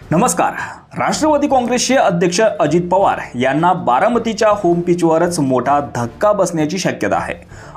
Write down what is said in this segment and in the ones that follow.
नमस्कार। राष्ट्रवादी काँग्रेसचे अध्यक्ष अजित पवार यांना बारामतीच्या होम पिचवरच मोठा धक्का बसण्याची शक्यता आहे।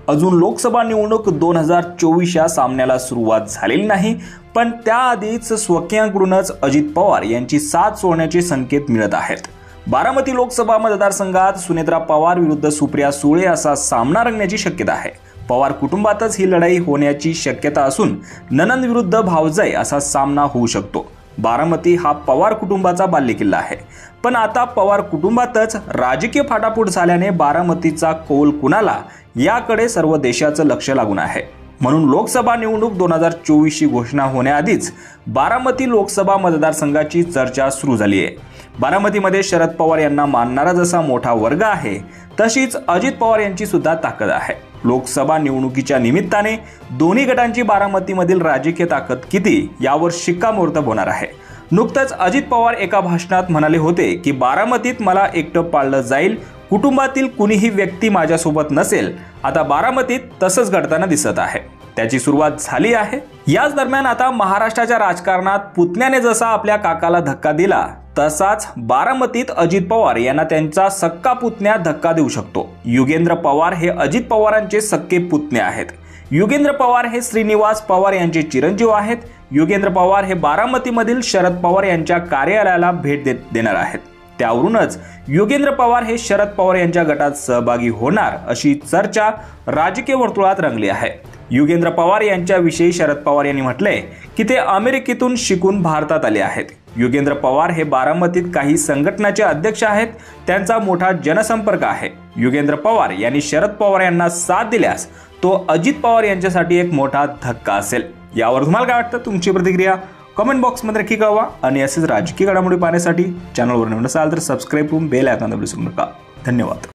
अजून लोकसभा निवडणूक 2024 या सामन्याला सुरुवात झालेली नाही, पण त्याआधीच स्वकीयांकडूनच अजित पवार यांची साथ सोडण्याचे संकेत मिळत आहेत। बारामती लोकसभा मतदारसंघात सुनेत्रा पवार विरुद्ध सुप्रिया सुळे असा सामना रंगण्याची शक्यता आहे। पवार कुटुंबातच ही लढाई होण्याची शक्यता असून ननंद विरुद्ध भावजाई असा सामना होऊ शकतो। बारामती हा पवार कुटुंबाचा बालेकिल्ला आहे, पण आता पवार कुटुंबातच राजकीय फाटाफूट झाल्याने बारामतीचा कौल कुणाला याकडे सर्व देशाचं लक्ष लागून आहे। म्हणून लोकसभा निवडणूक 2024 ची घोषणा होण्याआधीच बारामती लोकसभा मतदारसंघाची चर्चा सुरू झाली आहे। बारामतीमध्ये शरद पवार यांना मानणारा जसा मोठा वर्ग आहे, तशीच अजित पवार यांची सुद्धा ताकद आहे। लोकसभा निवडणुकीच्या निमित्ताने दोन्ही गटांची बारामतीमधील राजकीय ताकद किती यावर शिक्कामोर्तब होणार आहे। नुकतंच अजित पवार एका भाषणात म्हणाले होते की बारामतीत मला एकटं पाळलं जाईल, कुटुंबातील कुणीही व्यक्ती माझ्यासोबत नसेल। आता बारामतीत तसंच घडताना दिसत आहे, त्याची सुरुवात झाली आहे। याच दरम्यान आता महाराष्ट्राच्या राजकारणात पुतण्याने जसा आपल्या काकाला धक्का दिला, तसाच बारामतीत अजित पवार यांना त्यांचा सक्का पुतण्या धक्का देऊ शकतो। युगेंद्र पवार हे अजित पवारांचे सक्के पुतणे आहेत। युगेंद्र पवार हे श्रीनिवास पवार यांचे चिरंजीव आहेत। युगेंद्र पवार हे बारामतीमधील शरद पवार यांच्या कार्यालयाला भेट देणार आहेत। त्यावरूनच युगेंद्र पवार हे शरद पवार यांच्या गटात सहभागी होणार अशी चर्चा राजकीय वर्तुळात रंगली आहे। युगेंद्र पवार यांच्याविषयी शरद पवार यांनी म्हटले की ते अमेरिकेतून शिकून भारतात आले आहेत। युगेंद्र पवार हे बारामतीत काही संघटनाचे अध्यक्ष आहेत, त्यांचा मोठा जनसंपर्क आहे। युगेंद्र पवार यांनी शरद पवार यांना साथ दिल्यास तो अजित पवार यांच्यासाठी एक मोठा धक्का असेल। यावर तुम्हाला काय वाटतं? तुमची प्रतिक्रिया कमेंट बॉक्समध्ये नक्की कळवा आणि असेच राजकीय घडामोडी पाहण्यासाठी चॅनलवर नवीन असाल तर सबस्क्राइब करून बेल आयकॉन दाबू विसरू नका। धन्यवाद।